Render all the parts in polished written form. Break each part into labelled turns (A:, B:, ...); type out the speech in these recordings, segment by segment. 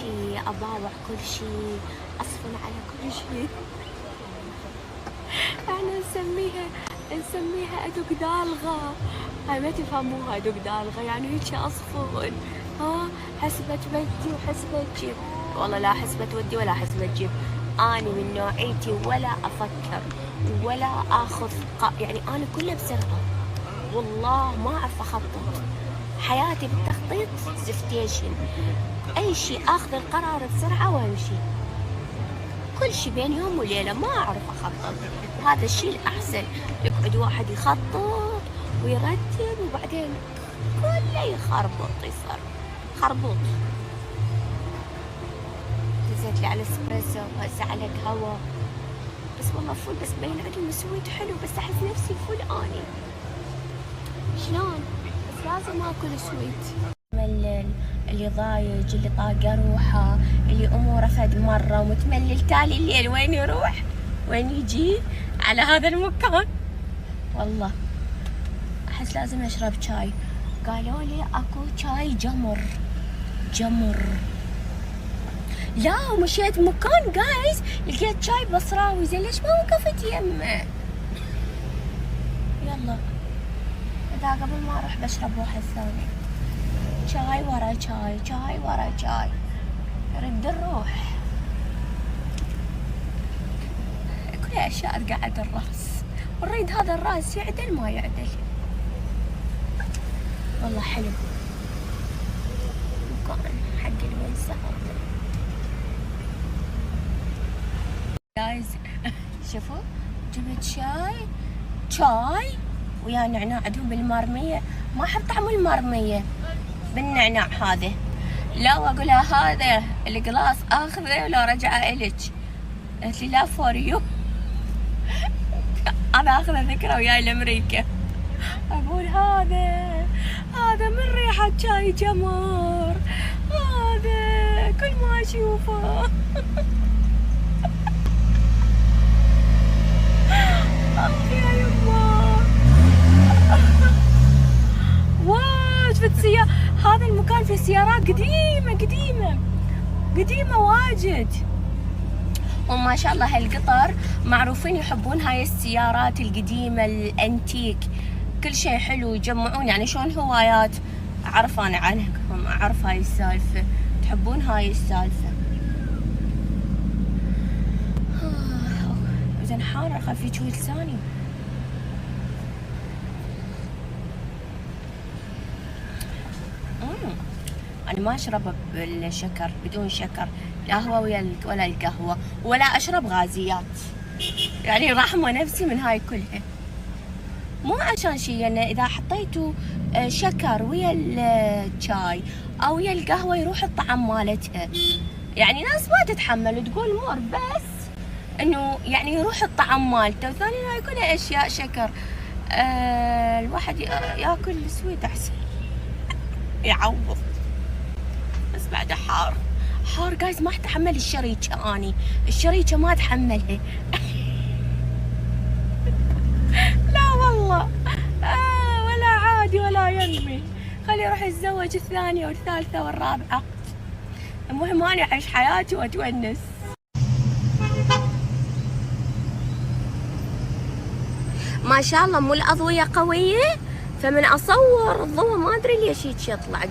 A: شيء، أباوع كل شيء، أصفن على كل شيء. احنا نسميها أدق دالغة. هاي ما تفهموها، أدق دالغة يعني هيك أصفن. ها حسبة بدي وحسبة جيب. والله لا حسبة ودي ولا حسبة جيب. أنا من نوعيتي ولا أفكر ولا آخذ يعني أنا كله بسرعة. والله ما أعرف أخطط. حياتي بالتخطيط زفتيشن. أي شيء آخذ القرار بسرعة وأمشي. كل شيء بين يوم وليلة ما أعرف أخطط. وهذا الشيء الأحسن. يقعد واحد يخطط ويرتب وبعدين كله يخربط، يصير خربوط. نزلت لي على اسبريسو وهسه على قهوة. بس والله فول، بس بين عندهم سويت حلو، بس أحس نفسي فول أني. شلون؟ بس لازم آكل سويت. ملل، اللي ضايج، اللي طاقة روحه، اللي أموره فد مرة ومتملل تالي الليل وين يروح؟ وين يجي؟ على هذا المكان. والله أحس لازم أشرب شاي. قالوا لي أكو شاي جمر. لا ومشيت مكان جايز لقيت شاي بصراوي، زين ليش ما وقفت يمه؟ يلا إذا قبل ما أروح بشرب واحد ثاني. شاي ورا شاي، شاي ورا شاي، يرد الروح. كل أشياء تقعد الراس، ونريد هذا الراس يعدل ما يعدل. والله حلو مكان حق الونسة هذا. جايز شوفوا جبت شاي ويا نعناع. عندهم بالمارمية، ما أحب طعم المارمية بالنعناع هذا. لا واقولها هذا القلاص اخذه ولو رجعه الك. قالت لي لا فور يو. انا اخذه ذكرى وياي لامريكا. اقول هذا من ريحة شاي جمر، هذا كل ما اشوفه. يا يما واو شفت هذا المكان فيه سيارات قديمة واجد. وما شاء الله هالقطر معروفين يحبون هاي السيارات القديمة الانتيك. كل شيء حلو يجمعون، يعني شلون هوايات. اعرف انا عنهم، اعرف هاي السالفة، تحبون هاي السالفة. زين حارة خفيت شوي لساني. أنا ما أشرب بالشكر، بدون شكر، القهوة ولا القهوة، ولا أشرب غازيات. يعني رحمة نفسي من هاي كلها. مو عشان شي، يعني إذا حطيتوا شكر ويا الشاي أو ويا القهوة يروح الطعم مالتها. يعني ناس ما تتحمل وتقول مور، بس إنه يعني يروح الطعم مالته. وثانيا هاي كلها أشياء شكر. الواحد ياكل سويت أحسن يعوض. بس بعد حار جايز، ما اتحمل الشريكة. اني الشريكة ما اتحملها. لا والله ولا عادي ولا ينمي. خلي يروح يتزوج الثانية والثالثة والرابعة. المهم اني اعيش حياتي واتونس. ما شاء الله مو الأضوية قوية، فمن اصور الضوء ما ادري ليش هيك يطلع.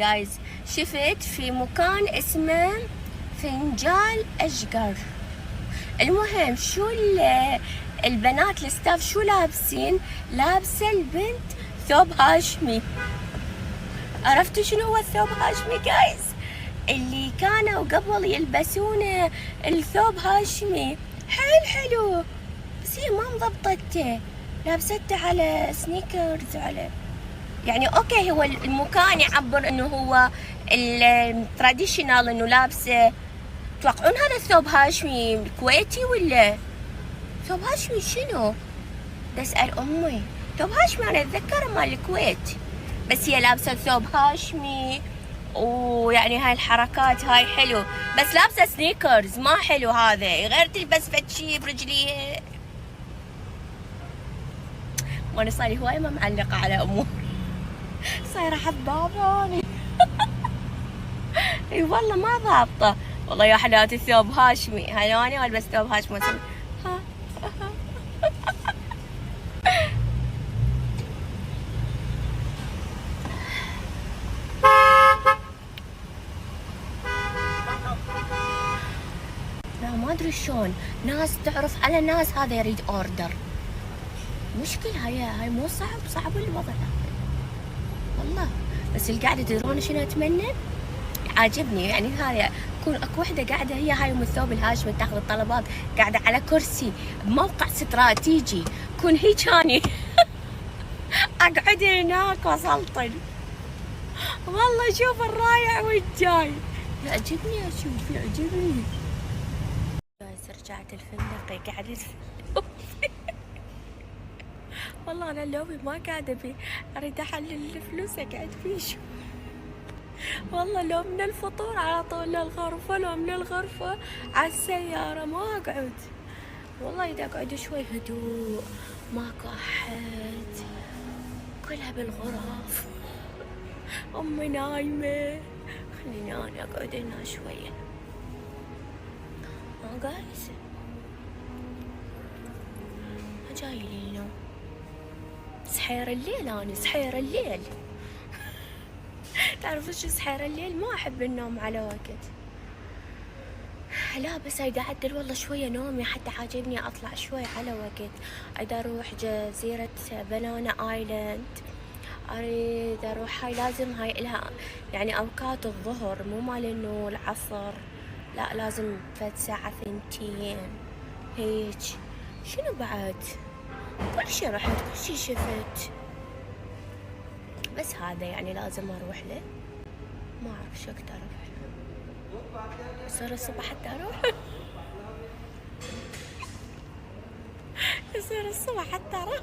A: جايز شفت في مكان اسمه فنجال اشقر. المهم شو البنات الستاف شو لابسين؟ لابسه البنت ثوب هاشمي. عرفتوا شنو هو الثوب هاشمي جايز؟ اللي كانوا قبل يلبسونه الثوب هاشمي حلو، بس هي ما مضبطته، لابسته على سنيكرز على يعني اوكي. هو المكان يعبر انه هو التراديشنال، انه لابسه. توقعون هذا الثوب هاشمي كويتي ولا ثوب هاشمي شنو؟ بسأل امي. ثوب هاشمي انا اتذكر مال الكويت، بس هي لابسه ثوب هاشمي ويعني هاي الحركات هاي حلو، بس لابسه سنيكرز ما حلو هذا. غير تلبس فد شي برجليها. وانا صار لي هواي ما معلقه على امور. صايرة حباباني. اي والله ما ضابطة. والله يا حلات الثوب هاشمي، هلوني والبس ثوب هاشمي. ها لا ما ادري شلون ناس تعرف على ناس هذا يريد اوردر. مشكلة هاي مو صعب الوضع والله. بس القعدة تدرون شنو اتمنى؟ عاجبني يعني هذا يكون اكو وحده قاعده هي هاي ام الثوب الهاشمي تاخذ الطلبات، قاعده على كرسي بموقع استراتيجي، كون هيك اني اقعد هناك واسلطن. والله شوف الرايح والجاي يعجبني، اشوف يعجبني. بس رجعت الفندق قعدت والله انا اللوبي ما قاعده بيه، اريد احلل الفلوس اقعد فيه. شو والله لو من الفطور على طول للغرفة، لو من الغرفة على السيارة ما أقعد. والله إذا أقعد شوي هدوء ماكو أحد، كلها بالغرف، أمي نايمة، خليني أنا أقعد هنا شوية. ما جايز ما جاي لي النوم. سحير الليل أنا سحير الليل. تعرفوا شو سحير الليل؟ ما أحب النوم على وقت. لا بس اريد اعدل والله شوية نومي، حتى عاجبني اطلع شوي على وقت. اريد اروح جزيرة بنانا ايلاند، اريد اروح. هاي لازم هاي لها يعني اوقات الظهر، مو مال انه العصر، لا لازم فد ساعة 2 هيك. شنو بعد؟ كل شي رحت، كل شي شفت، بس هذا يعني لازم اروح له. ما اعرف شو اقدر اروح له. يصير الصبح حتى اروح. يصير الصبح حتى اروح.